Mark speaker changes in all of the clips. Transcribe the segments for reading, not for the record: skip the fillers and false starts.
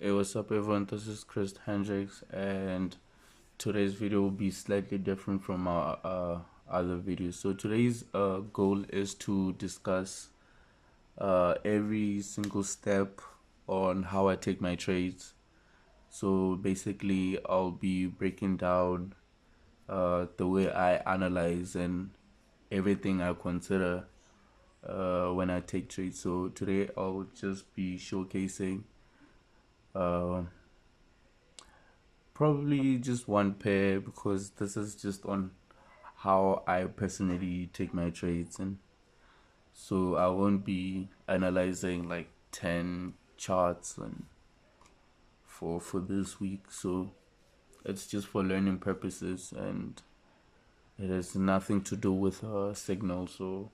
Speaker 1: Hey, what's up everyone, this is Crist Hendrix, and today's video will be slightly different from our other videos. So today's goal is to discuss every single step on how I take my trades. So basically I'll be breaking down the way I analyze and everything I consider when I take trades. So today I'll just be showcasing probably just one pair, because this is just on how I personally take my trades, and so I won't be analyzing like 10 charts and for this week. So it's just for learning purposes, and it has nothing to do with signals or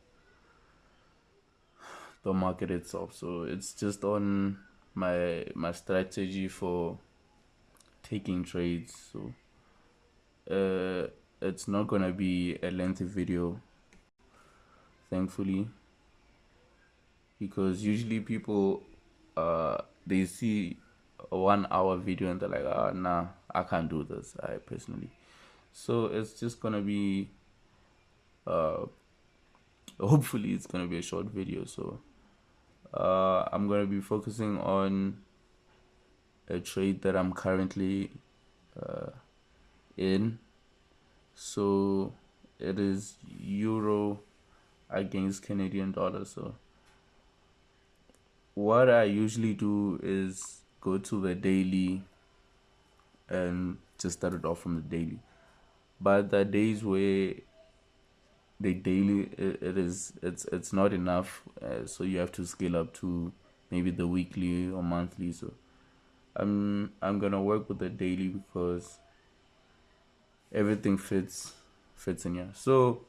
Speaker 1: the market itself. So it's just on my strategy for taking trades. So it's not gonna be a lengthy video, thankfully, because usually people they see a 1 hour video and they're like, nah, I can't do this, I personally. So it's just gonna be hopefully it's gonna be a short video. So I'm gonna be focusing on a trade that I'm currently in. So it is euro against Canadian dollar. So what I usually do is go to the daily and just start it off from the daily. But the days where the daily it's not enough, so you have to scale up to maybe the weekly or monthly. So I'm gonna work with the daily because everything fits in here. So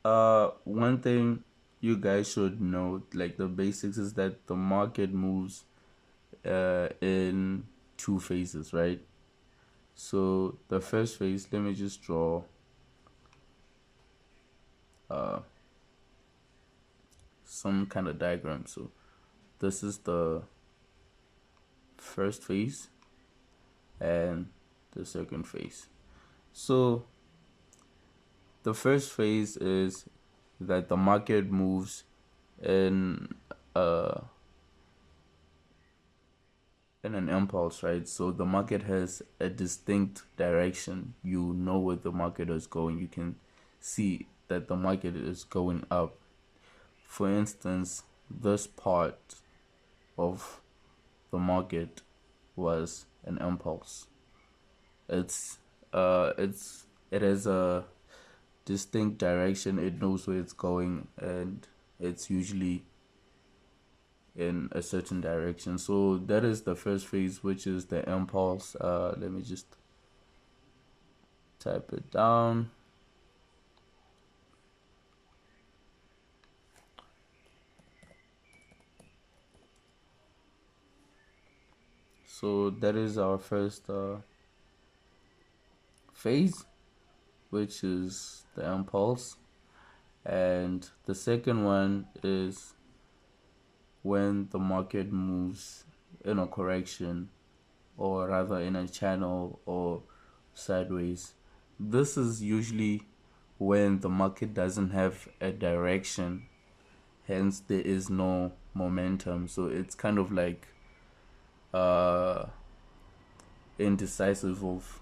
Speaker 1: one thing you guys should know, like the basics, is that the market moves in two phases, right? So the first phase, let me just draw some kind of diagram. So this is the first phase and the second phase. So the first phase is that the market moves in an impulse, right? So the market has a distinct direction. You know where the market is going. You can see that the market is going up. For instance, this part of the market was an impulse. It has a distinct direction. It knows where it's going, and it's usually in a certain direction. So that is the first phase, which is the impulse. Let me just type it down. So that is our first phase, which is the impulse. And the second one is when the market moves in a correction, or rather in a channel or sideways. This is usually when the market doesn't have a direction, hence there is no momentum. So it's kind of like indecisive of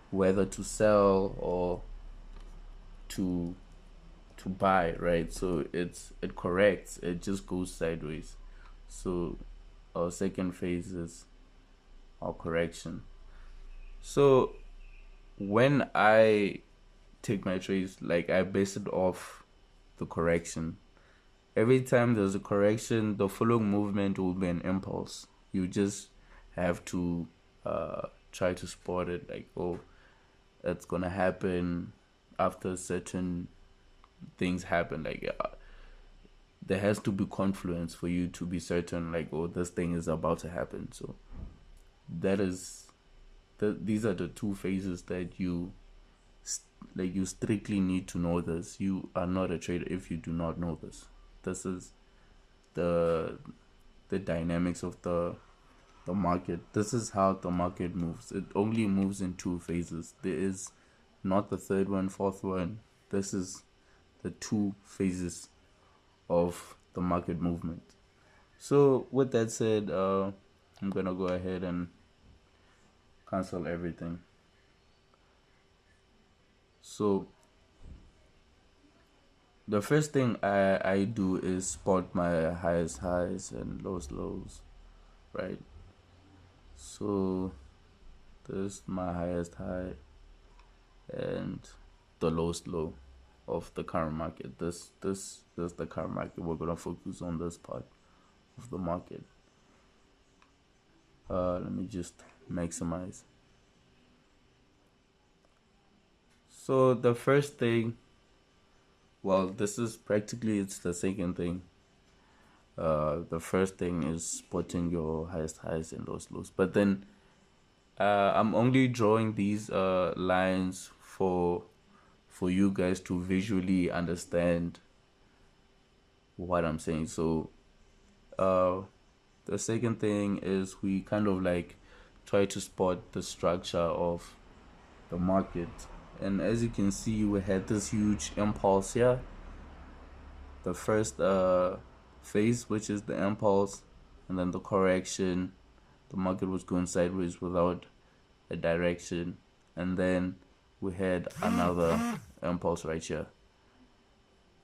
Speaker 1: whether to sell or to buy, right? So it corrects, it just goes sideways. So our second phase is our correction. So when I take my trades, like, I base it off the correction. Every time there's a correction, the following movement will be an impulse. You just have to try to spot it, like, oh, it's gonna happen after certain things happen. Like there has to be confluence for you to be certain, like, oh, this thing is about to happen. So that is these are the two phases that you strictly need to know this. You are not a trader if you do not know this. This is the dynamics of the the market. This is how the market moves. It only moves in two phases. There is not the third one, fourth one. This is the two phases of the market movement. So with that said, I'm gonna go ahead and cancel everything. So the first thing I do is spot my highest highs and lowest lows, right? So this is my highest high and the lowest low of the current market. This is the current market. We're gonna focus on this part of the market. Let me just maximize. So the first thing, well, this is practically, it's the second thing. The first thing is spotting your highest highs and lowest lows. But then I'm only drawing these lines for you guys to visually understand what I'm saying. So the second thing is we kind of like try to spot the structure of the market. And as you can see, we had this huge impulse here. The first phase, which is the impulse, and then the correction. The market was going sideways without a direction. And then we had another impulse right here.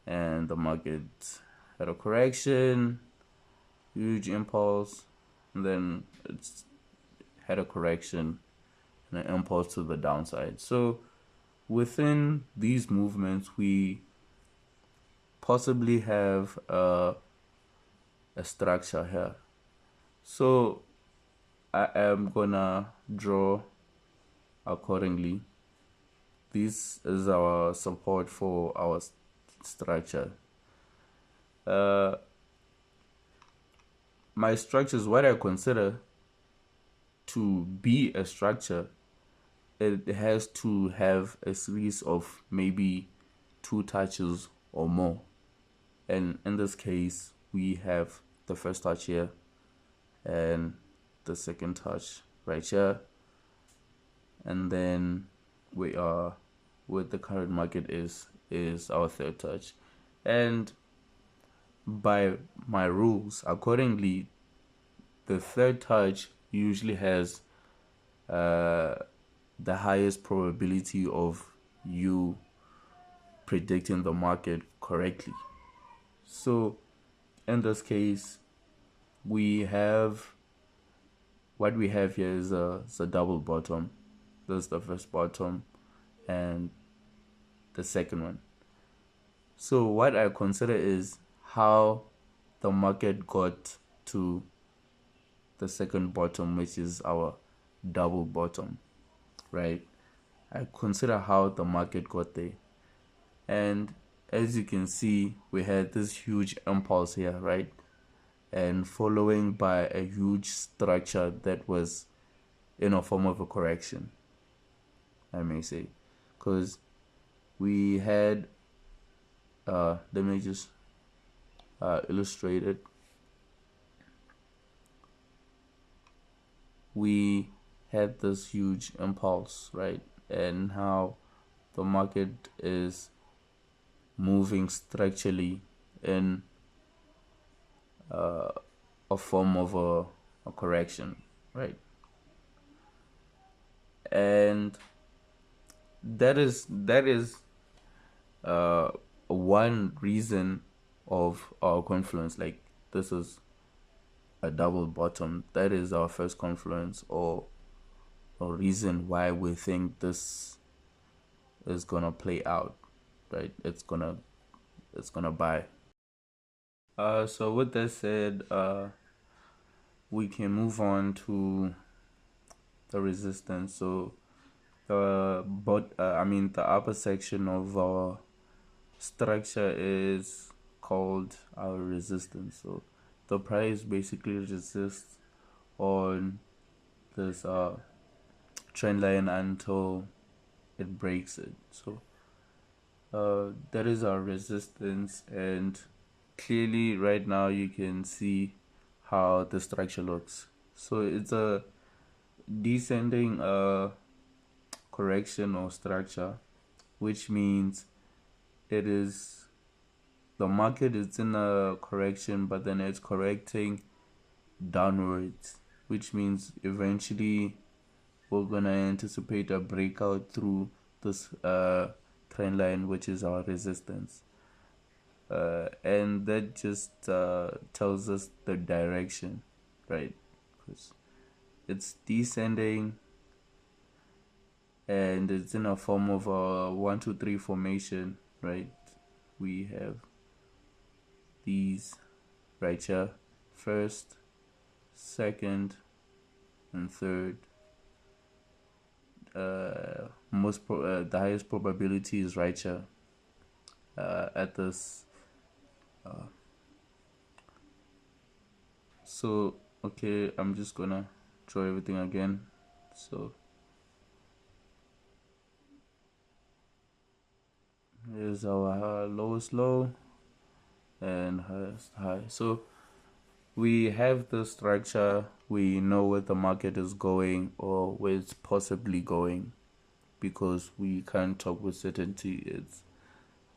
Speaker 1: And the market had a correction, huge impulse, and then it's had a correction and an impulse to the downside. So within these movements, we possibly have a structure here. So I am gonna draw accordingly. This is our support for our structure. My structure is what I consider to be a structure. It has to have a series of maybe 2 touches or more. And in this case, we have the first touch here and the second touch right here. And then we are what the current market is our third touch. And by my rules, accordingly, the third touch usually has the highest probability of you predicting the market correctly. So in this case, we have what we have here is a double bottom. This is the first bottom and the second one. So what I consider is how the market got to the second bottom, which is our double bottom, right? I consider how the market got there. And as you can see, we had this huge impulse here, right? And following by a huge structure that was in a form of a correction, I may say, because we had let me just illustrate it. We had this huge impulse, right? And how the market is moving structurally in a form of a correction, right? And that is one reason of our confluence. Like, this is a double bottom. That is our first confluence, or a reason why we think this is gonna play out, right? It's gonna buy. So with that said, we can move on to the resistance. So the upper section of our structure is called our resistance. So the price basically resists on this trend line until it breaks it. So that is our resistance, and clearly right now you can see how the structure looks. So it's a descending correction or structure, which means it is the market is in a correction, but then it's correcting downwards, which means eventually we're gonna anticipate a breakout through this trend line, which is our resistance, and that just tells us the direction, right? Because it's descending and it's in a form of a 1-2-3 formation, right? We have these right here: first, second, and third. The highest probability is right here at this. So okay, I'm just gonna draw everything again. So here's our lowest low and highest high. So we have the structure, we know where the market is going or where it's possibly going, because we can't talk with certainty.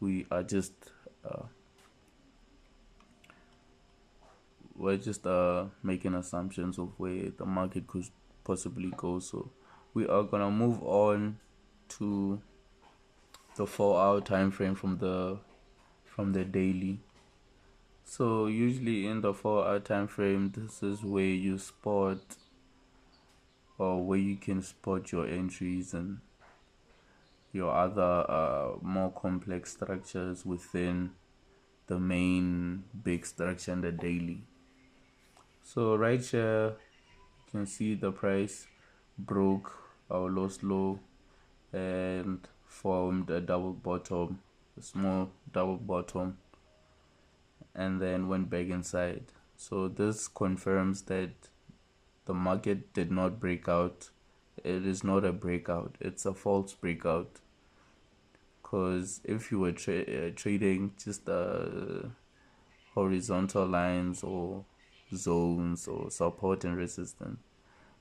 Speaker 1: We are just we're just making assumptions of where the market could possibly go. So we are gonna move on to the 4-hour time frame from the daily. So usually in the 4-hour time frame, this is where you spot, or where you can spot your entries and your other more complex structures within the main big structure in the daily. So right here you can see the price broke our lowest low and formed a double bottom, a small double bottom, and then went back inside. So this confirms that the market did not break out. It is not a breakout, it's a false breakout. Because if you were trading just horizontal lines or zones or support and resistance,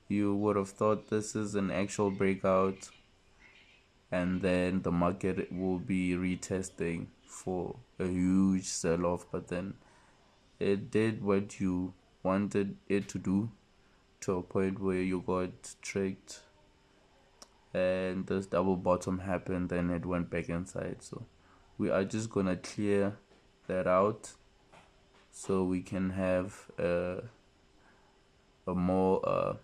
Speaker 1: you would have thought this is an actual breakout, and then the market will be retesting for a huge sell-off. But then it did what you wanted it to do, to a point where you got tricked and this double bottom happened, then it went back inside. So we are just gonna clear that out so we can have a more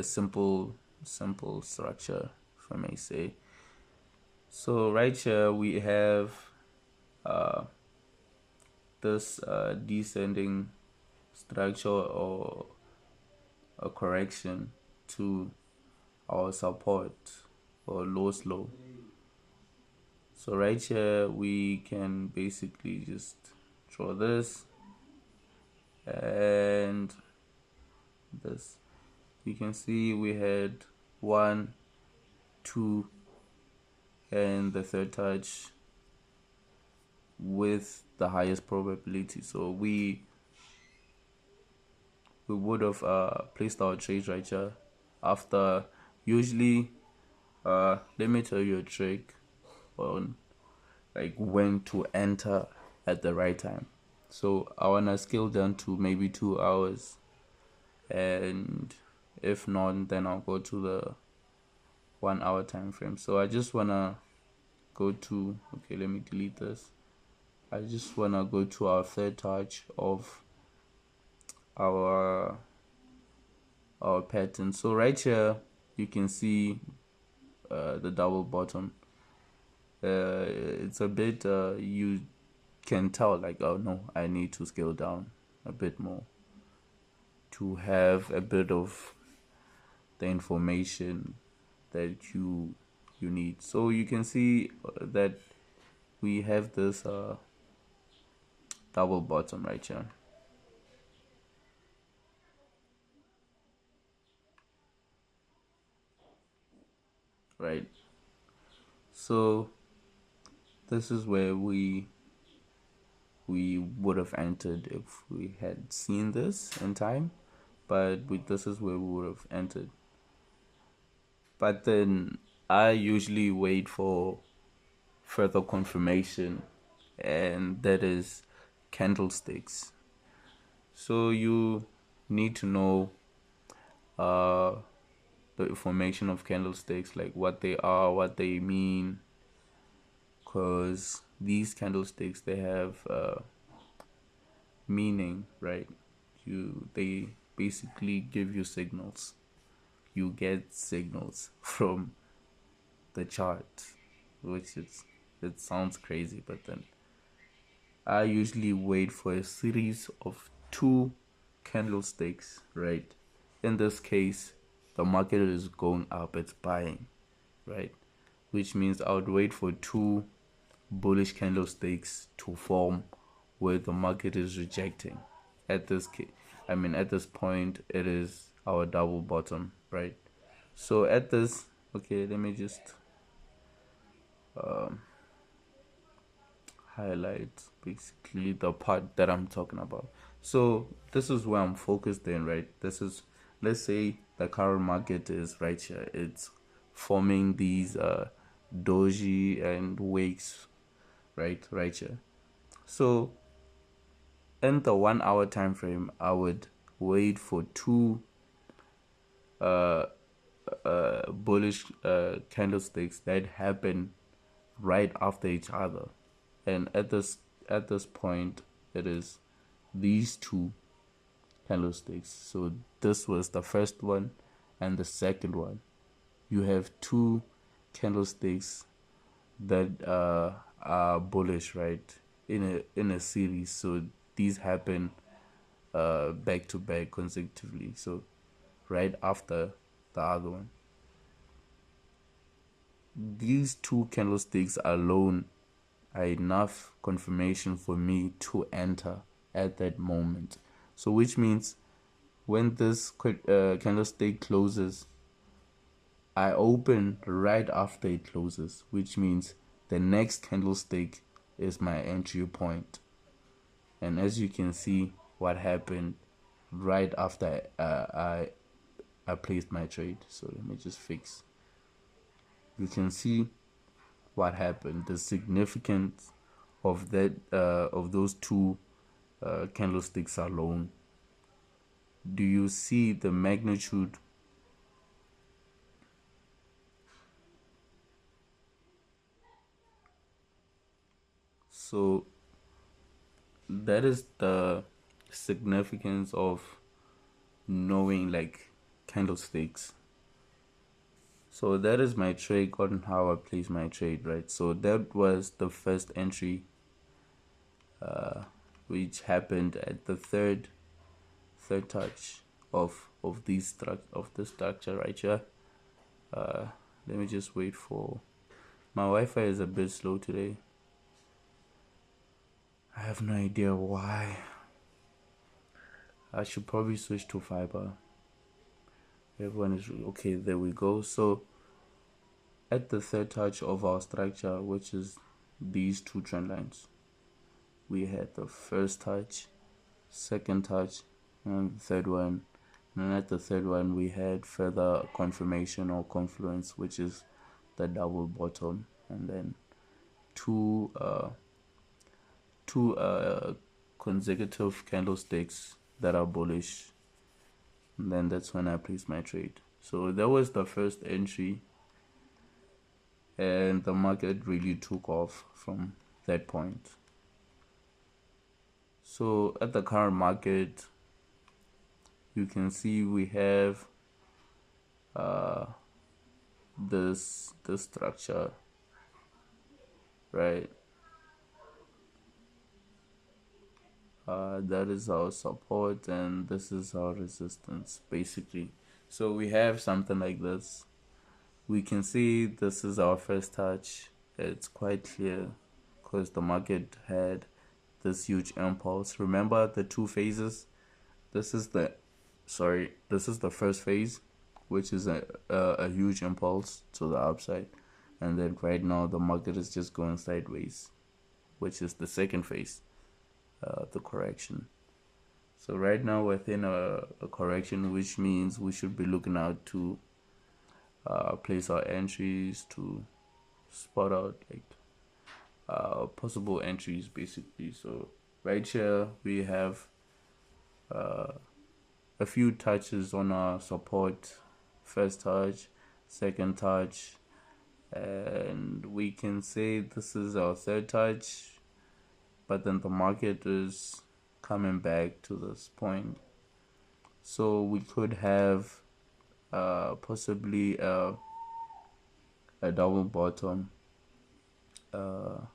Speaker 1: simple structure, if I may say. So right here we have this descending structure or a correction to our support or lowest low. So right here we can basically just draw this and this. You can see we had 1, 2, and the third touch with the highest probability. So we would have placed our trades right here after. Usually let me tell you a trick on like when to enter at the right time. So I wanna scale down to maybe 2 hours, and if not, then I'll go to the 1 hour time frame. So I just wanna go to, okay, let me delete this. I just wanna go to our third touch of our pattern. So right here you can see the double bottom. It's a bit you can tell like, oh no, I need to scale down a bit more to have a bit of the information that you need. So you can see that we have this double bottom right here. Right. So this is where we we would have entered if we had seen this in time, but this is where we would have entered. But then I usually wait for further confirmation, and that is candlesticks. So you need to know the information of candlesticks, like what they are, what they mean, because these candlesticks, they have meaning, right? They basically give you signals. You get signals from the chart, which it sounds crazy, but then I usually wait for a series of 2 candlesticks, right? In this case, the market is going up, it's buying, right? Which means I would wait for 2 bullish candlesticks to form where the market is rejecting. At this at this point, it is our double bottom, right? So at this, okay, let me just highlight basically the part that I'm talking about. So this is where I'm focused in, right? This is, let's say the current market is right here. It's forming these doji and wakes, right here. So in the 1 hour time frame, I would wait for 2 bullish candlesticks that happen right after each other, and at this point, it is these 2 candlesticks. So this was the first one and the second one. You have 2 candlesticks that are bullish, right, in a series. So these happen back to back consecutively, so right after the other one. These 2 candlesticks alone are enough confirmation for me to enter at that moment. So which means when this candlestick closes, I open right after it closes, which means the next candlestick is my entry point. And as you can see, what happened right after I placed my trade. So let me just fix. You can see what happened, the significance of that of those 2 candlesticks alone. Do you see the magnitude? So that is the significance of knowing like candlesticks. So that is my trade on how I place my trade, right? So that was the first entry, which happened at the third touch of the structure right here. Let me just wait for my Wi-Fi is a bit slow today. I have no idea why. I should probably switch to fiber. Everyone is okay. There we go. So at the third touch of our structure, which is these 2 trend lines, we had the first touch, second touch, and the third one. And at the third one, we had further confirmation or confluence, which is the double bottom, and then two consecutive candlesticks that are bullish. And then that's when I place my trade. So that was the first entry, and the market really took off from that point. So at the current market, you can see we have this structure, right? That is our support, and this is our resistance, basically. So we have something like this. We can see this is our first touch. It's quite clear because the market had this huge impulse. Remember the 2 phases? This is the first phase, which is a huge impulse to the upside, and then right now the market is just going sideways, which is the second phase. the correction. So right now within a correction, which means we should be looking out to place our entries, to spot out like possible entries basically. So right here we have a few touches on our support: first touch, second touch, and we can say this is our third touch, but then the market is coming back to this point. So we could have possibly a double bottom or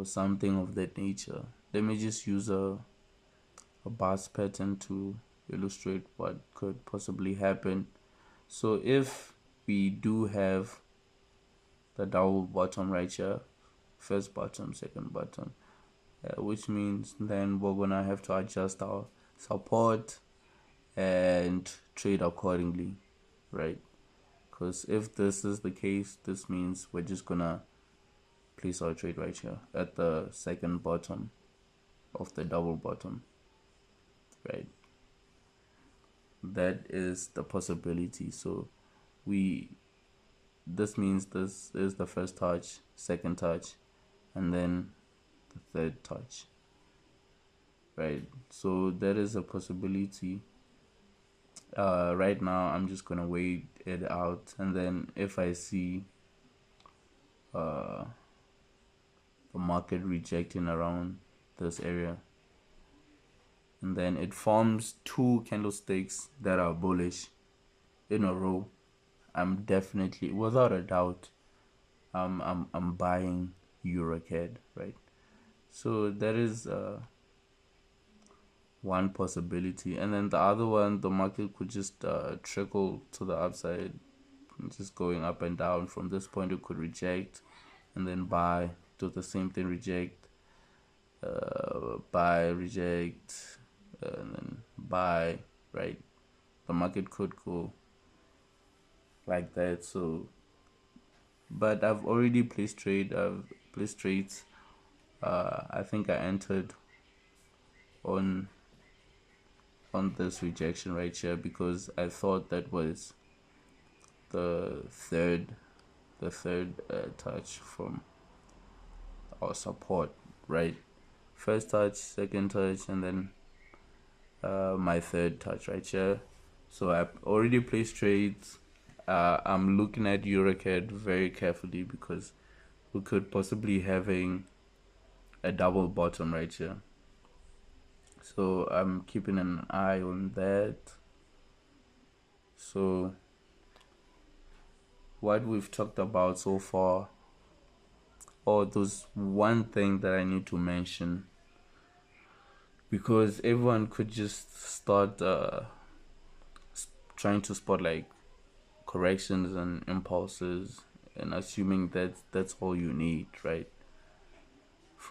Speaker 1: something of that nature. Let me just use a bars pattern to illustrate what could possibly happen. So if we do have the double bottom right here, first bottom, second bottom, which means then we're gonna have to adjust our support and trade accordingly, right? Because if this is the case, this means we're just gonna place our trade right here at the second bottom of the double bottom, right? That is the possibility. So this means this is the first touch, second touch, and then the third touch, right? So that is a possibility. Right now I'm just gonna wait it out, and then if I see the market rejecting around this area, and then it forms two candlesticks that are bullish in a row, I'm definitely, without a doubt, I'm buying eurocad, right? So that is one possibility. And then the other one, the market could just trickle to the upside, just going up and down. From this point it could reject and then buy, do the same thing, reject, buy, reject, and then buy, right? The market could go like that. So but I've already placed trades. I think I entered on this rejection right here because I thought that was the third touch from our support, right? First touch, second touch, and then my third touch right here. So I've already placed trades. I'm looking at eurocad very carefully because we could possibly having a double bottom right here. So I'm keeping an eye on that. So what we've talked about so far, or there's one thing that I need to mention, because everyone could just start trying to spot like corrections and impulses and assuming that that's all you need, right?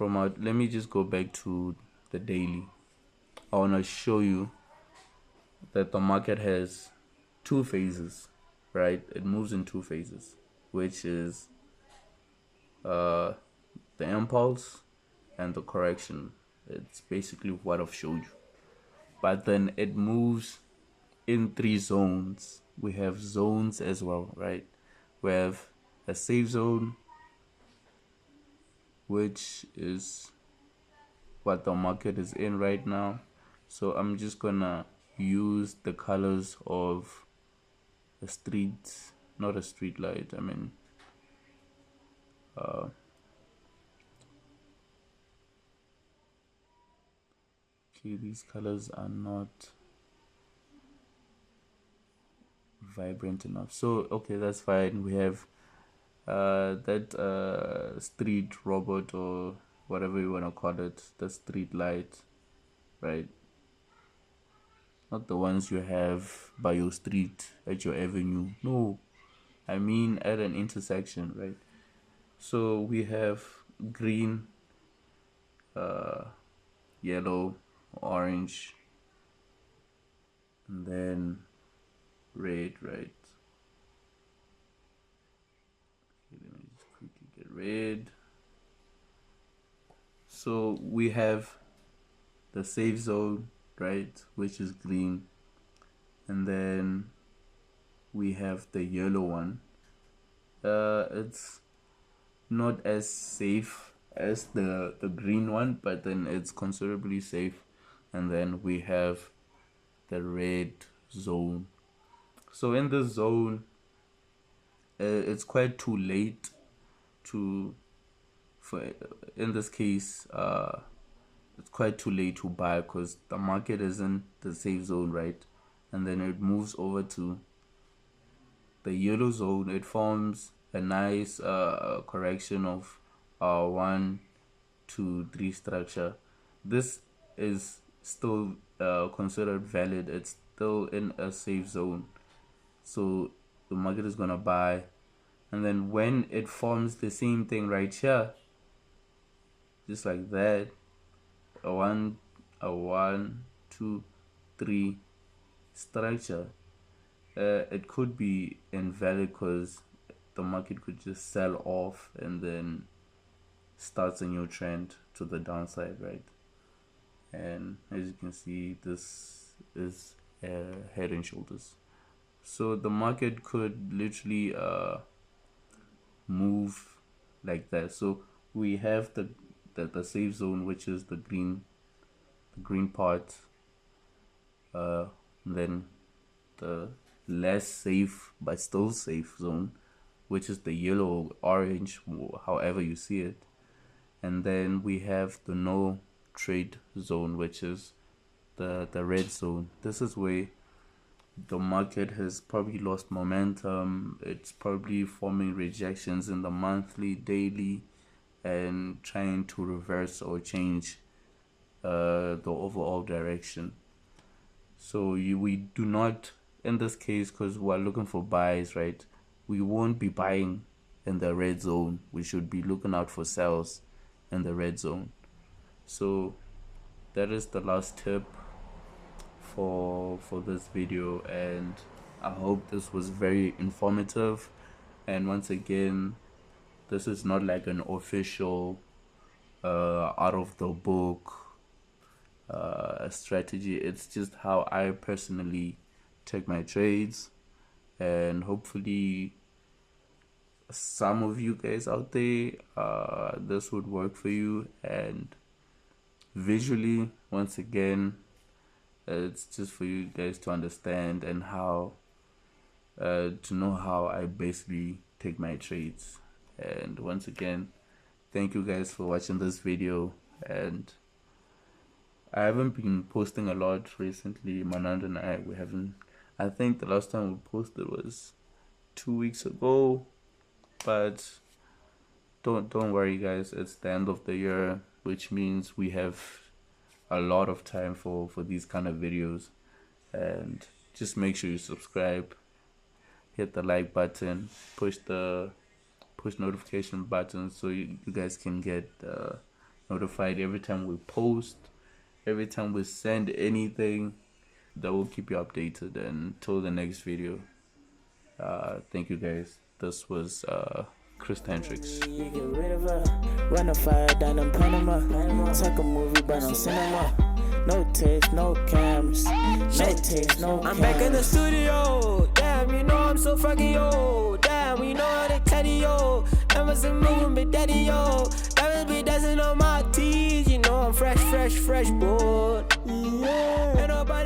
Speaker 1: Let me just go back to the daily. I want to show you that the market has two phases, right? It moves in two phases, which is the impulse and the correction. It's basically what I've showed you. But then it moves in three zones. We have zones as well, right? We have a safe zone, which is what the market is in right now. So I'm just gonna use the colors of a street, not a street light, I mean okay, these colors are not vibrant enough. So okay, that's fine. We have that street robot or whatever you want to call it, the street light, right? Not the ones you have by your street, at your avenue. No, I mean at an intersection, right? So we have green, yellow, orange, and then red, right? Okay, let me just quickly get red. So we have the safe zone, right, which is green, and then we have the yellow one. It's not as safe as the green one, but then it's considerably safe. And then we have the red zone. So in this zone, it's quite too late in this case, it's quite too late to buy because the market is in the safe zone, right? And then it moves over to the yellow zone. It forms a nice correction of 1, 2, 3 structure. This is still considered valid. It's still in a safe zone, so the market is gonna buy. And then when it forms the same thing right here, just like that, a 1, 2, 3 structure, it could be invalid because the market could just sell off and then starts a new trend to the downside, right? And as you can see, this is head and shoulders. So the market could literally move like that. So we have the safe zone, which is the green part, then the less safe but still safe zone, which is the yellow, orange, however you see it. And then we have the no trade zone, which is the red zone. This is where the market has probably lost momentum. It's probably forming rejections in the monthly, daily, and trying to reverse or change the overall direction. So we do not, in this case, because we're looking for buys, right? We won't be buying in the red zone. We should be looking out for sells in the red zone. So that is the last tip for this video, and I hope this was very informative. And once again, this is not like an official out of the book strategy. It's just how I personally take my trades, and hopefully some of you guys out there, this would work for you. And visually, once again, it's just for you guys to understand and how to know how I basically take my trades. And once again, thank you guys for watching this video. And I haven't been posting a lot recently. Manand and I think the last time we posted was 2 weeks ago. But don't worry guys, it's the end of the year, which means we have a lot of time for these kind of videos. And just make sure you subscribe, hit the like button, push notification button so you guys can get notified every time we post, every time we send anything. That will keep you updated until the next video. Thank you guys. This was Crist Hendrix.
Speaker 2: You get rid of her, run a fire down in Panama. It's like a movie, but on cinema. No tapes, no cameras. No tapes, no cameras. I'm back in the studio. Damn, you know I'm so fucking yo. Damn, you know how they tell you yo. Emerson moving, big daddy yo. Diamonds be dancing on my teeth. You know I'm fresh, boy. Yeah. Ain't nobody